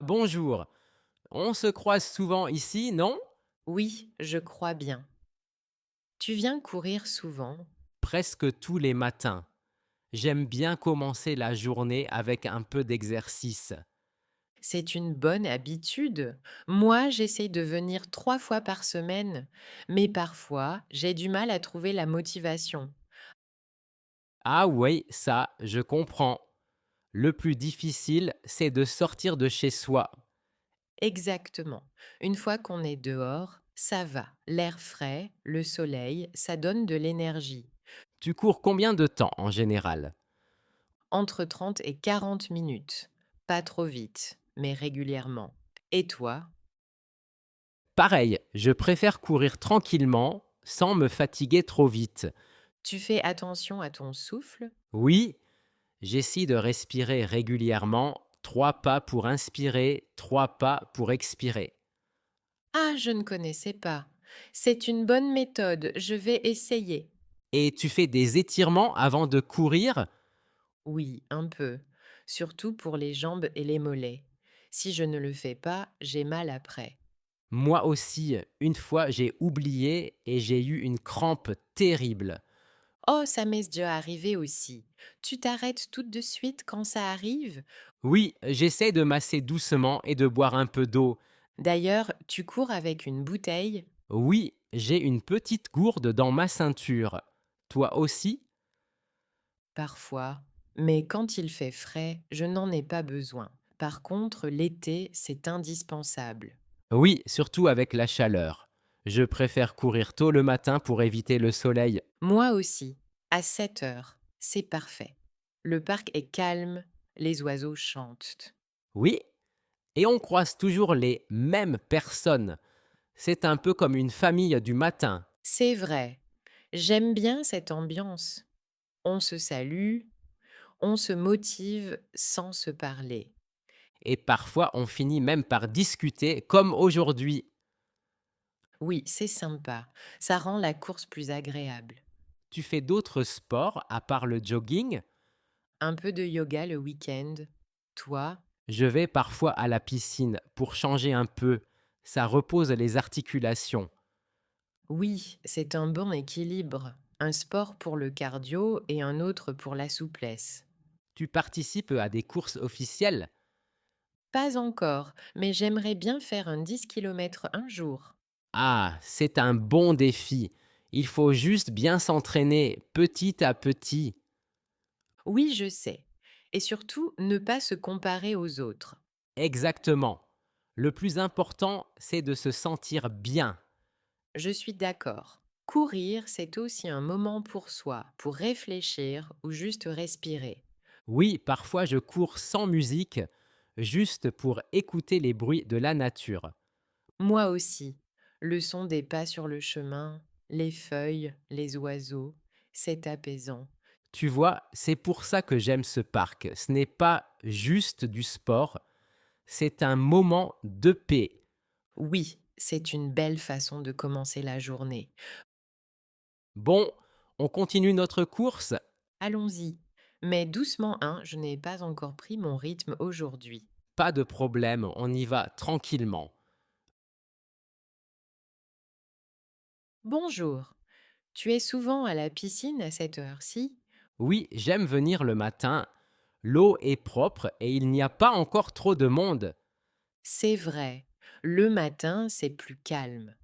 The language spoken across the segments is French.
Bonjour, on se croise souvent ici, non? Oui, je crois bien. Tu viens courir souvent? Presque tous les matins. J'aime bien commencer la journée avec un peu d'exercice. C'est une bonne habitude. Moi, j'essaye de venir 3 fois par semaine, mais parfois, j'ai du mal à trouver la motivation. Ah oui, ça, je comprends. Le plus difficile, c'est de sortir de chez soi. Exactement. Une fois qu'on est dehors, ça va. L'air frais, le soleil, ça donne de l'énergie. Tu cours combien de temps en général? Entre 30 et 40 minutes. Pas trop vite, mais régulièrement. Et toi? Pareil, je préfère courir tranquillement, sans me fatiguer trop vite. Tu fais attention à ton souffle? Oui, j'essaie de respirer régulièrement, 3 pas pour inspirer, 3 pas pour expirer. Ah, je ne connaissais pas. C'est une bonne méthode, je vais essayer. Et tu fais des étirements avant de courir? Oui, un peu. Surtout pour les jambes et les mollets. Si je ne le fais pas, j'ai mal après. Moi aussi, une fois, j'ai oublié et j'ai eu une crampe terrible. Oh, ça m'est déjà arrivé aussi. Tu t'arrêtes tout de suite quand ça arrive? Oui, j'essaie de masser doucement et de boire un peu d'eau. D'ailleurs, tu cours avec une bouteille? Oui, j'ai une petite gourde dans ma ceinture. Toi aussi? Parfois. Mais quand il fait frais, je n'en ai pas besoin. Par contre, l'été, c'est indispensable. Oui, surtout avec la chaleur. Je préfère courir tôt le matin pour éviter le soleil. Moi aussi, à 7 heures, c'est parfait. Le parc est calme, les oiseaux chantent. Oui, et on croise toujours les mêmes personnes. C'est un peu comme une famille du matin. C'est vrai, j'aime bien cette ambiance. On se salue, on se motive sans se parler. Et parfois, on finit même par discuter, comme aujourd'hui. Oui, c'est sympa, ça rend la course plus agréable. Tu fais d'autres sports à part le jogging? Un peu de yoga le week-end. Toi? Je vais parfois à la piscine pour changer un peu. Ça repose les articulations. Oui, c'est un bon équilibre. Un sport pour le cardio et un autre pour la souplesse. Tu participes à des courses officielles? Pas encore, mais j'aimerais bien faire un 10 kilomètres un jour. Ah, c'est un bon défi. Il faut juste bien s'entraîner petit à petit. Oui, je sais. Et surtout, ne pas se comparer aux autres. Exactement. Le plus important, c'est de se sentir bien. Je suis d'accord. Courir, c'est aussi un moment pour soi, pour réfléchir ou juste respirer. Oui, parfois je cours sans musique, juste pour écouter les bruits de la nature. Moi aussi. Le son des pas sur le chemin, les feuilles, les oiseaux, c'est apaisant. Tu vois, c'est pour ça que j'aime ce parc. Ce n'est pas juste du sport, c'est un moment de paix. Oui, c'est une belle façon de commencer la journée. Bon, on continue notre course? Allons-y. Mais doucement, hein, je n'ai pas encore pris mon rythme aujourd'hui. Pas de problème, on y va tranquillement. Bonjour. Tu es souvent à la piscine à cette heure-ci? Oui, j'aime venir le matin. L'eau est propre et il n'y a pas encore trop de monde. C'est vrai. Le matin, c'est plus calme.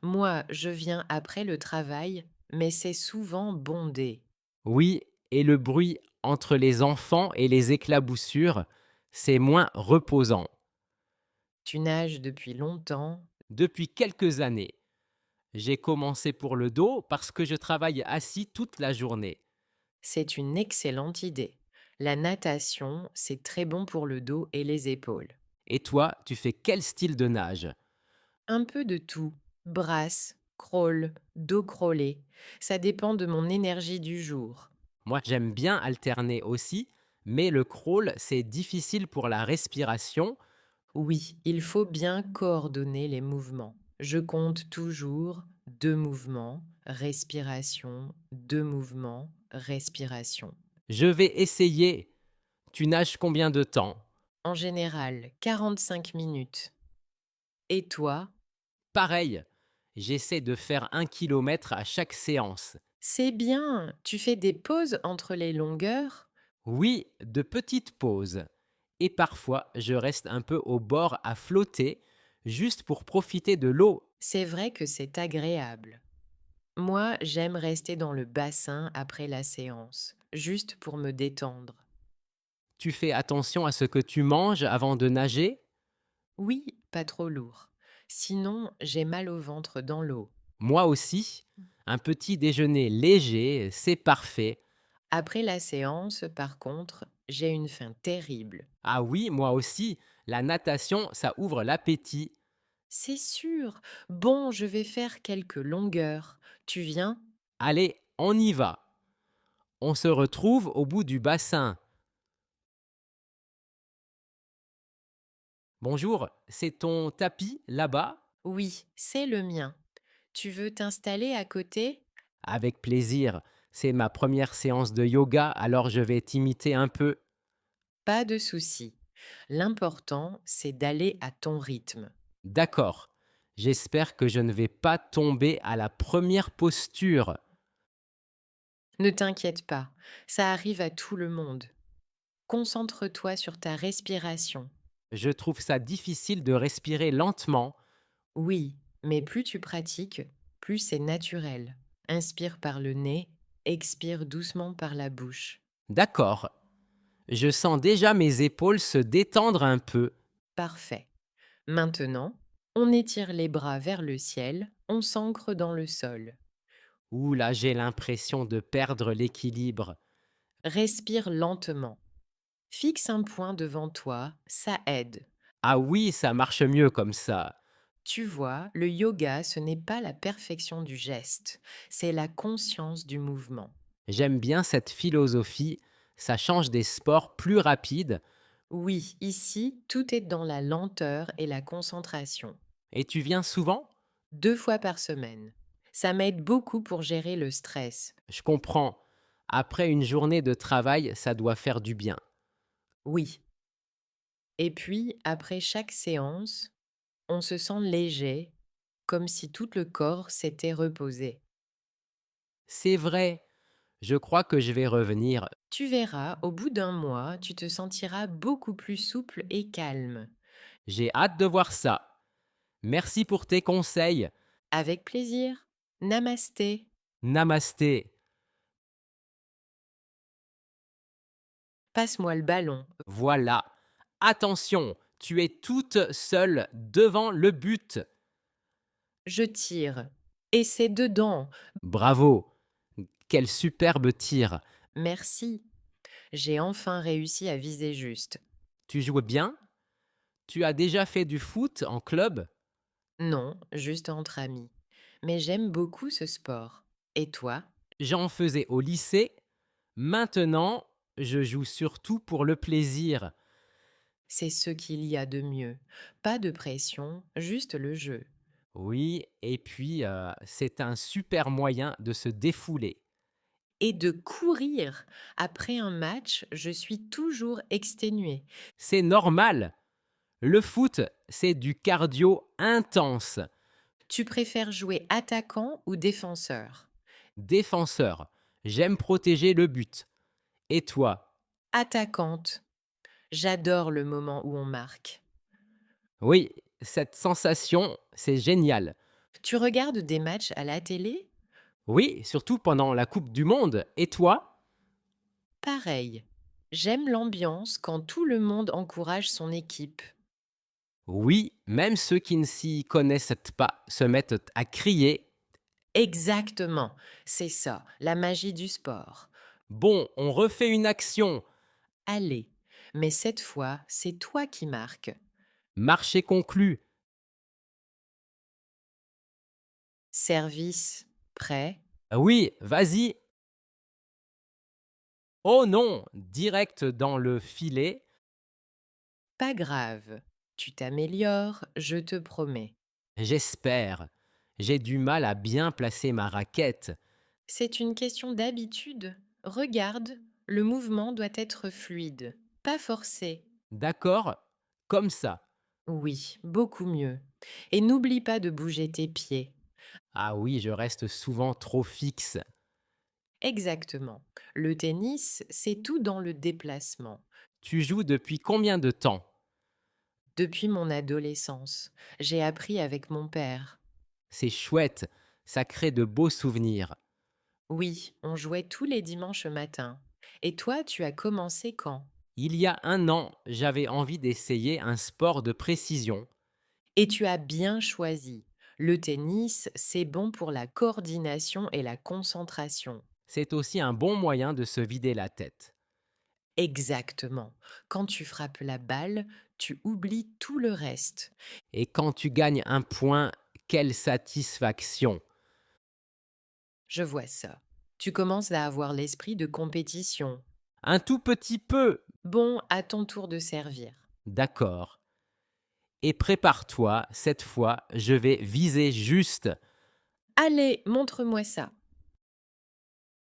Moi, je viens après le travail, mais c'est souvent bondé. Oui, et le bruit entre les enfants et les éclaboussures, c'est moins reposant. Tu nages depuis longtemps. Depuis quelques années, j'ai commencé pour le dos parce que je travaille assis toute la journée. C'est une excellente idée. La natation, c'est très bon pour le dos et les épaules. Et toi, tu fais quel style de nage? Un peu de tout. Brasse, crawl, dos crawlé. Ça dépend de mon énergie du jour. Moi, j'aime bien alterner aussi, mais le crawl, c'est difficile pour la respiration. Oui, il faut bien coordonner les mouvements. Je compte toujours 2 mouvements, respiration, 2 mouvements, respiration. Je vais essayer. Tu nages combien de temps? En général, 45 minutes. Et toi? Pareil, j'essaie de faire 1 kilomètre à chaque séance. C'est bien. Tu fais des pauses entre les longueurs? Oui, de petites pauses. Et parfois, je reste un peu au bord à flotter, juste pour profiter de l'eau. C'est vrai que c'est agréable. Moi, j'aime rester dans le bassin après la séance, juste pour me détendre. Tu fais attention à ce que tu manges avant de nager? Oui, pas trop lourd. Sinon, j'ai mal au ventre dans l'eau. Moi aussi. Un petit déjeuner léger, c'est parfait. Après la séance, par contre, j'ai une faim terrible. Ah oui, moi aussi. La natation, ça ouvre l'appétit. C'est sûr. Bon, je vais faire quelques longueurs. Tu viens? Allez, on y va. On se retrouve au bout du bassin. Bonjour, c'est ton tapis là-bas? Oui, c'est le mien. Tu veux t'installer à côté? Avec plaisir. C'est ma première séance de yoga, alors je vais t'imiter un peu. Pas de souci. L'important, c'est d'aller à ton rythme. D'accord. J'espère que je ne vais pas tomber à la première posture. Ne t'inquiète pas, ça arrive à tout le monde. Concentre-toi sur ta respiration. Je trouve ça difficile de respirer lentement. Oui, mais plus tu pratiques, plus c'est naturel. Inspire par le nez, expire doucement par la bouche. D'accord. Je sens déjà mes épaules se détendre un peu. Parfait. Maintenant, on étire les bras vers le ciel, on s'ancre dans le sol. Ouh là, j'ai l'impression de perdre l'équilibre. Respire lentement. Fixe un point devant toi, ça aide. Ah oui, ça marche mieux comme ça. Tu vois, le yoga, ce n'est pas la perfection du geste, c'est la conscience du mouvement. J'aime bien cette philosophie. Ça change des sports plus rapides. Oui, ici, tout est dans la lenteur et la concentration. Et tu viens souvent? 2 fois par semaine. Ça m'aide beaucoup pour gérer le stress. Je comprends. Après une journée de travail, ça doit faire du bien. Oui. Et puis, après chaque séance, on se sent léger, comme si tout le corps s'était reposé. C'est vrai. Je crois que je vais revenir. Tu verras, au bout d'un mois, tu te sentiras beaucoup plus souple et calme. J'ai hâte de voir ça. Merci pour tes conseils. Avec plaisir. Namasté. Namasté. Passe-moi le ballon. Voilà. Attention, tu es toute seule devant le but. Je tire. Et c'est dedans. Bravo. Quel superbe tir. Merci. J'ai enfin réussi à viser juste. Tu joues bien? Tu as déjà fait du foot en club? Non, juste entre amis. Mais j'aime beaucoup ce sport. Et toi? J'en faisais au lycée. Maintenant, je joue surtout pour le plaisir. C'est ce qu'il y a de mieux. Pas de pression, juste le jeu. Oui, et puis c'est un super moyen de se défouler. Et de courir. Après un match, je suis toujours exténuée. C'est normal. Le foot, c'est du cardio intense. Tu préfères jouer attaquant ou défenseur? Défenseur, j'aime protéger le but. Et toi? Attaquante. J'adore le moment où on marque. Oui, cette sensation, c'est génial. Tu regardes des matchs à la télé? Oui, surtout pendant la Coupe du Monde. Et toi? Pareil. J'aime l'ambiance quand tout le monde encourage son équipe. Oui, même ceux qui ne s'y connaissent pas se mettent à crier. Exactement. C'est ça, la magie du sport. Bon, on refait une action. Allez. Mais cette fois, c'est toi qui marques. Marché conclu. Service. Prêt? Ah oui, vas-y. Oh non, direct dans le filet. Pas grave. Tu t'améliores, je te promets. J'espère. J'ai du mal à bien placer ma raquette. C'est une question d'habitude. Regarde, le mouvement doit être fluide, pas forcé. D'accord? Comme ça. Oui, beaucoup mieux. Et n'oublie pas de bouger tes pieds. Ah oui, je reste souvent trop fixe. Exactement. Le tennis, c'est tout dans le déplacement. Tu joues depuis combien de temps? Depuis mon adolescence, j'ai appris avec mon père. C'est chouette, ça crée de beaux souvenirs. Oui, on jouait tous les dimanches matins. Et toi, tu as commencé quand? Il y a un an, j'avais envie d'essayer un sport de précision. Et tu as bien choisi. Le tennis, c'est bon pour la coordination et la concentration. C'est aussi un bon moyen de se vider la tête. Exactement. Quand tu frappes la balle, tu oublies tout le reste. Et quand tu gagnes un point, quelle satisfaction! Je vois ça. Tu commences à avoir l'esprit de compétition. Un tout petit peu! Bon, à ton tour de servir. D'accord. Et prépare-toi, cette fois, je vais viser juste. Allez, montre-moi ça.